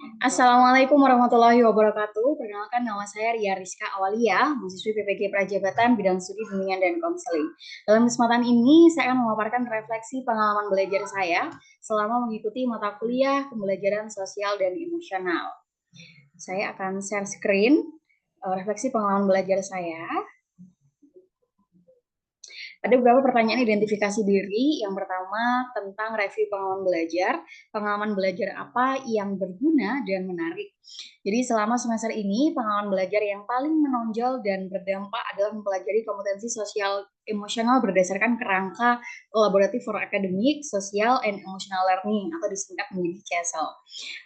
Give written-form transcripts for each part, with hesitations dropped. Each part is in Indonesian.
Assalamualaikum warahmatullahi wabarakatuh. Perkenalkan nama saya Ria Rizka Awalia, mahasiswi PPG Prajabatan Bidang Studi Bimbingan dan Konseling. Dalam kesempatan ini, saya akan memaparkan refleksi pengalaman belajar saya selama mengikuti mata kuliah pembelajaran sosial dan emosional. Saya akan share screen refleksi pengalaman belajar saya. Ada beberapa pertanyaan identifikasi diri. Yang pertama tentang review pengalaman belajar. Pengalaman belajar apa yang berguna dan menarik. Jadi selama semester ini pengalaman belajar yang paling menonjol dan berdampak adalah mempelajari kompetensi sosial emosional berdasarkan kerangka Collaborative for Academic, Social, and Emotional Learning atau disingkat menjadi CESEL.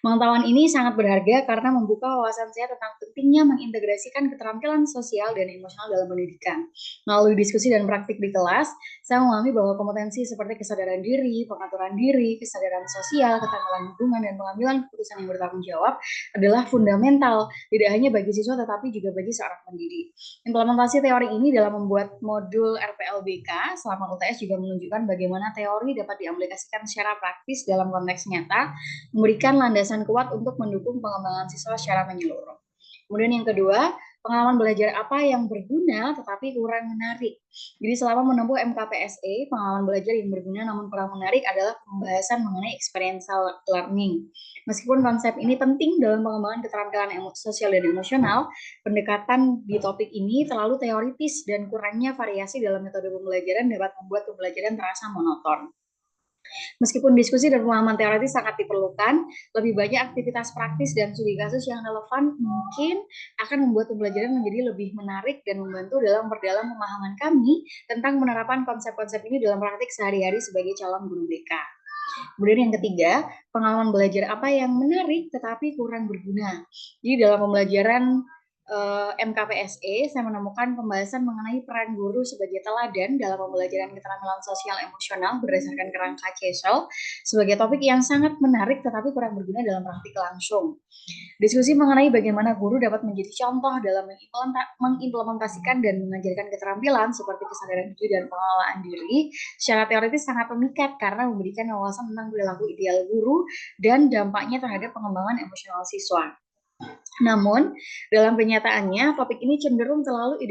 Pengetahuan ini sangat berharga karena membuka wawasan saya tentang pentingnya mengintegrasikan keterampilan sosial dan emosional dalam pendidikan. Melalui diskusi dan praktik di kelas, saya memahami bahwa kompetensi seperti kesadaran diri, pengaturan diri, kesadaran sosial, keterampilan hubungan, dan pengambilan keputusan yang bertanggung jawab adalah fundamental, tidak hanya bagi siswa tetapi juga bagi seorang pendidik. Implementasi teori ini dalam membuat modul RPLBK selama UTS juga menunjukkan bagaimana teori dapat diaplikasikan secara praktis dalam konteks nyata, memberikan landasan kuat untuk mendukung pengembangan siswa secara menyeluruh. Kemudian yang kedua, pengalaman belajar apa yang berguna tetapi kurang menarik. Jadi selama menempuh MKPSE, pengalaman belajar yang berguna namun kurang menarik adalah pembahasan mengenai experiential learning. Meskipun konsep ini penting dalam pengembangan keterampilan sosial dan emosional, pendekatan di topik ini terlalu teoritis dan kurangnya variasi dalam metode pembelajaran dapat membuat pembelajaran terasa monoton. Meskipun diskusi dan pemahaman teoritis sangat diperlukan, lebih banyak aktivitas praktis dan studi kasus yang relevan mungkin akan membuat pembelajaran menjadi lebih menarik dan membantu dalam perdalam pemahaman kami tentang penerapan konsep-konsep ini dalam praktik sehari-hari sebagai calon guru BK. Kemudian yang ketiga, pengalaman belajar apa yang menarik tetapi kurang berguna. Jadi dalam pembelajaran MKPSE, saya menemukan pembahasan mengenai peran guru sebagai teladan dalam pembelajaran keterampilan sosial emosional berdasarkan kerangka CESEL sebagai topik yang sangat menarik tetapi kurang berguna dalam praktik langsung. Diskusi mengenai bagaimana guru dapat menjadi contoh dalam mengimplementasikan dan mengajarkan keterampilan seperti kesadaran diri dan pengelolaan diri secara teoritis sangat memikat karena memberikan wawasan tentang perilaku ideal guru dan dampaknya terhadap pengembangan emosional siswa. Namun, dalam kenyataannya, topik ini cenderung terlalu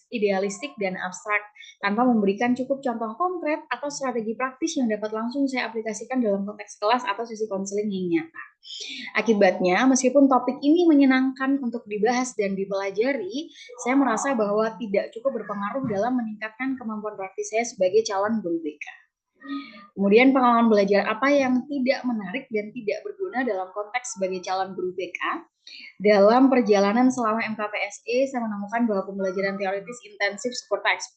idealistik dan abstrak, tanpa memberikan cukup contoh konkret atau strategi praktis yang dapat langsung saya aplikasikan dalam konteks kelas atau sesi konseling yang nyata. Akibatnya, meskipun topik ini menyenangkan untuk dibahas dan dipelajari, saya merasa bahwa tidak cukup berpengaruh dalam meningkatkan kemampuan praktis saya sebagai calon guru BK. Kemudian pengalaman belajar apa yang tidak menarik dan tidak berguna dalam konteks sebagai calon guru BK. Dalam perjalanan selama MKPSE, saya menemukan bahwa pembelajaran teoritis intensif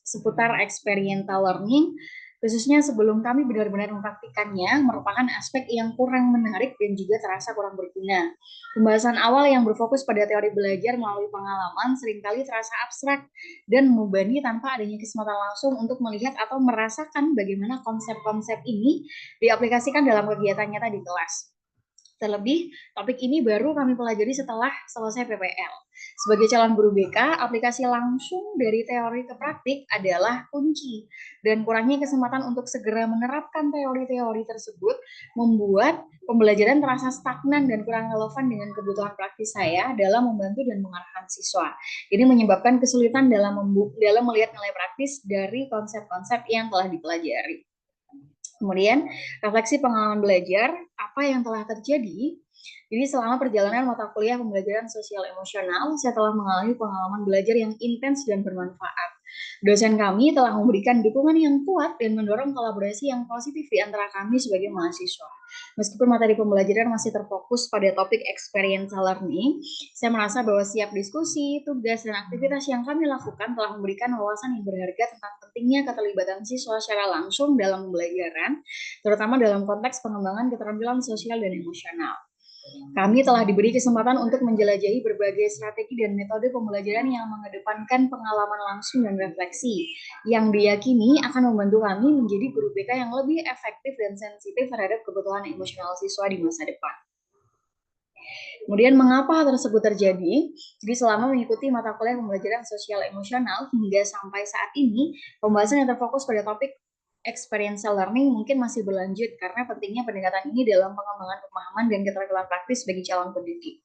seputar experiential learning, khususnya sebelum kami benar-benar mempraktikannya, merupakan aspek yang kurang menarik dan juga terasa kurang berguna. Pembahasan awal yang berfokus pada teori belajar melalui pengalaman seringkali terasa abstrak dan membebani tanpa adanya kesempatan langsung untuk melihat atau merasakan bagaimana konsep-konsep ini diaplikasikan dalam kegiatan nyata di kelas. Terlebih, topik ini baru kami pelajari setelah selesai PPL. Sebagai calon guru BK, aplikasi langsung dari teori ke praktik adalah kunci. Dan kurangnya kesempatan untuk segera menerapkan teori-teori tersebut membuat pembelajaran terasa stagnan dan kurang relevan dengan kebutuhan praktis saya dalam membantu dan mengarahkan siswa. Ini menyebabkan kesulitan dalam melihat nilai praktis dari konsep-konsep yang telah dipelajari. Kemudian, refleksi pengalaman belajar, apa yang telah terjadi. Jadi selama perjalanan mata kuliah pembelajaran sosial emosional, saya telah mengalami pengalaman belajar yang intens dan bermanfaat. Dosen kami telah memberikan dukungan yang kuat dan mendorong kolaborasi yang positif di antara kami sebagai mahasiswa. Meskipun materi pembelajaran masih terfokus pada topik experiential learning, saya merasa bahwa setiap diskusi, tugas, dan aktivitas yang kami lakukan telah memberikan wawasan yang berharga tentang pentingnya keterlibatan siswa secara langsung dalam pembelajaran, terutama dalam konteks pengembangan keterampilan sosial dan emosional. Kami telah diberi kesempatan untuk menjelajahi berbagai strategi dan metode pembelajaran yang mengedepankan pengalaman langsung dan refleksi, yang diyakini akan membantu kami menjadi guru BK yang lebih efektif dan sensitif terhadap kebutuhan emosional siswa di masa depan. Kemudian mengapa hal tersebut terjadi? Jadi selama mengikuti mata kuliah pembelajaran sosial emosional hingga sampai saat ini, pembahasan yang terfokus pada topik experiential learning mungkin masih berlanjut karena pentingnya pendekatan ini dalam pengembangan pemahaman dan keterampilan praktis bagi calon pendidik.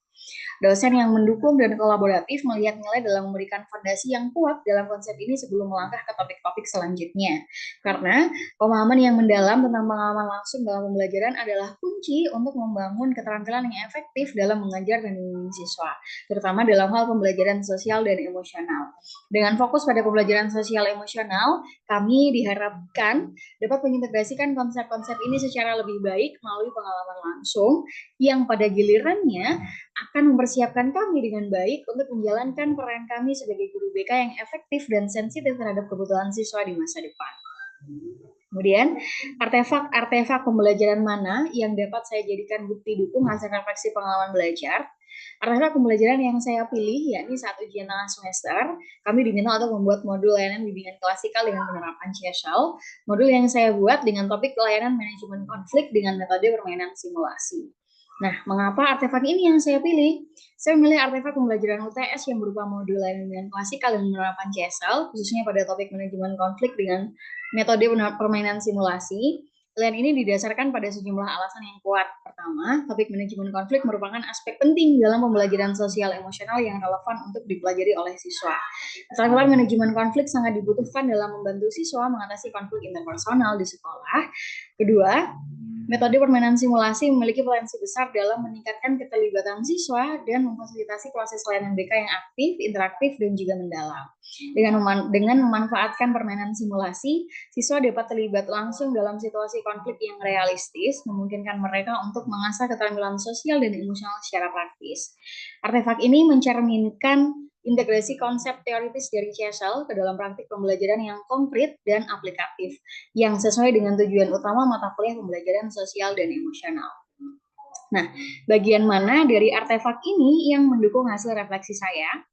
Dosen yang mendukung dan kolaboratif melihat nilai dalam memberikan fondasi yang kuat dalam konsep ini sebelum melangkah ke topik-topik selanjutnya. Karena pemahaman yang mendalam tentang pengalaman langsung dalam pembelajaran adalah kunci untuk membangun keterampilan yang efektif dalam mengajar dan membimbing siswa, terutama dalam hal pembelajaran sosial dan emosional. Dengan fokus pada pembelajaran sosial emosional, kami diharapkan dapat mengintegrasikan konsep-konsep ini secara lebih baik melalui pengalaman langsung yang pada gilirannya akan mempersiapkan kami dengan baik untuk menjalankan peran kami sebagai guru BK yang efektif dan sensitif terhadap kebutuhan siswa di masa depan. Kemudian, artefak pembelajaran mana yang dapat saya jadikan bukti dukung hasil refleksi pengalaman belajar? Artefak pembelajaran yang saya pilih yakni saat ujian tengah semester, kami diminta untuk membuat modul layanan bimbingan klasikal dengan penerapan CSL. Modul yang saya buat dengan topik layanan manajemen konflik dengan metode permainan simulasi. Nah, mengapa artefak ini yang saya pilih? Saya memilih artefak pembelajaran UTS yang berupa modul layanan klasikal dan penerapan CSL, khususnya pada topik manajemen konflik dengan metode permainan simulasi. Pilihan ini didasarkan pada sejumlah alasan yang kuat. Pertama, topik manajemen konflik merupakan aspek penting dalam pembelajaran sosial emosional yang relevan untuk dipelajari oleh siswa. Keterampilan manajemen konflik sangat dibutuhkan dalam membantu siswa mengatasi konflik interpersonal di sekolah. Kedua, metode permainan simulasi memiliki potensi besar dalam meningkatkan keterlibatan siswa dan memfasilitasi proses layanan BK yang aktif, interaktif, dan juga mendalam. Dengan memanfaatkan permainan simulasi, siswa dapat terlibat langsung dalam situasi konflik yang realistis, memungkinkan mereka untuk mengasah keterampilan sosial dan emosional secara praktis. Artefak ini mencerminkan integrasi konsep teoritis dari CSL ke dalam praktik pembelajaran yang konkret dan aplikatif, yang sesuai dengan tujuan utama mata kuliah pembelajaran sosial dan emosional. Nah, bagian mana dari artefak ini yang mendukung hasil refleksi saya?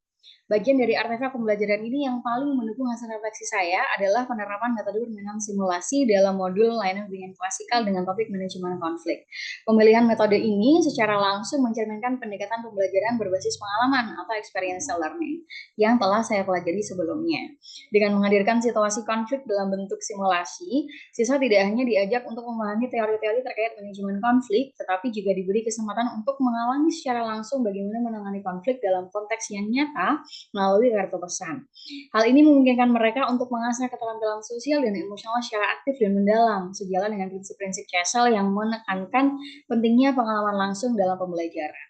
Bagian dari artefak pembelajaran ini yang paling mendukung hasil refleksi saya adalah penerapan metode permainan simulasi dalam modul layanan bimbingan klasikal dengan topik manajemen konflik. Pemilihan metode ini secara langsung mencerminkan pendekatan pembelajaran berbasis pengalaman atau experiential learning yang telah saya pelajari sebelumnya. Dengan menghadirkan situasi konflik dalam bentuk simulasi, siswa tidak hanya diajak untuk memahami teori-teori terkait manajemen konflik, tetapi juga diberi kesempatan untuk mengalami secara langsung bagaimana menangani konflik dalam konteks yang nyata melalui kartu pesan. Hal ini memungkinkan mereka untuk mengasah keterampilan sosial dan emosional secara aktif dan mendalam, sejalan dengan prinsip-prinsip CSL yang menekankan pentingnya pengalaman langsung dalam pembelajaran.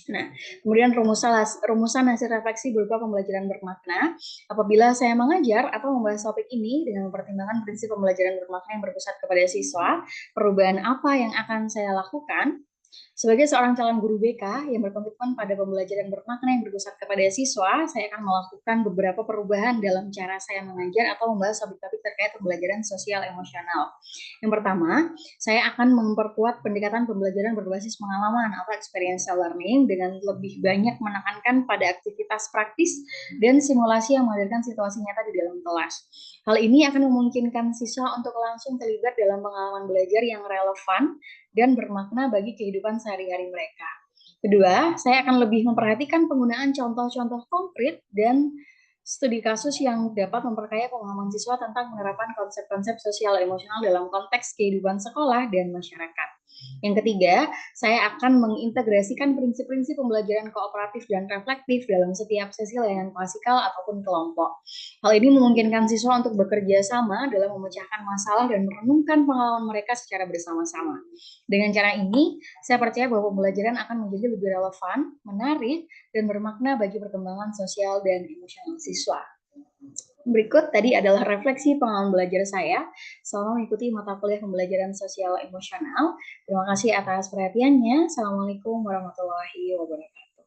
Nah, kemudian rumusan hasil refleksi berupa pembelajaran bermakna. Apabila saya mengajar atau membahas topik ini dengan mempertimbangkan prinsip pembelajaran bermakna yang berpusat kepada siswa, perubahan apa yang akan saya lakukan? Sebagai seorang calon guru BK yang berkomitmen pada pembelajaran bermakna yang berpusat kepada siswa, saya akan melakukan beberapa perubahan dalam cara saya mengajar atau membahas topik-topik terkait pembelajaran sosial emosional. Yang pertama, saya akan memperkuat pendekatan pembelajaran berbasis pengalaman atau experiential learning dengan lebih banyak menekankan pada aktivitas praktis dan simulasi yang menghadirkan situasi nyata di dalam kelas. Hal ini akan memungkinkan siswa untuk langsung terlibat dalam pengalaman belajar yang relevan dan bermakna bagi kehidupan sehari-hari mereka. Kedua, saya akan lebih memperhatikan penggunaan contoh-contoh konkret dan studi kasus yang dapat memperkaya pemahaman siswa tentang penerapan konsep-konsep sosial emosional dalam konteks kehidupan sekolah dan masyarakat. Yang ketiga, saya akan mengintegrasikan prinsip-prinsip pembelajaran kooperatif dan reflektif dalam setiap sesi layanan klasikal ataupun kelompok. Hal ini memungkinkan siswa untuk bekerja sama dalam memecahkan masalah dan merenungkan pengalaman mereka secara bersama-sama. Dengan cara ini, saya percaya bahwa pembelajaran akan menjadi lebih relevan, menarik, dan bermakna bagi perkembangan sosial dan emosional siswa. Berikut tadi adalah refleksi pengalaman belajar saya selama mengikuti mata kuliah pembelajaran sosial emosional. Terima kasih atas perhatiannya. Assalamualaikum warahmatullahi wabarakatuh.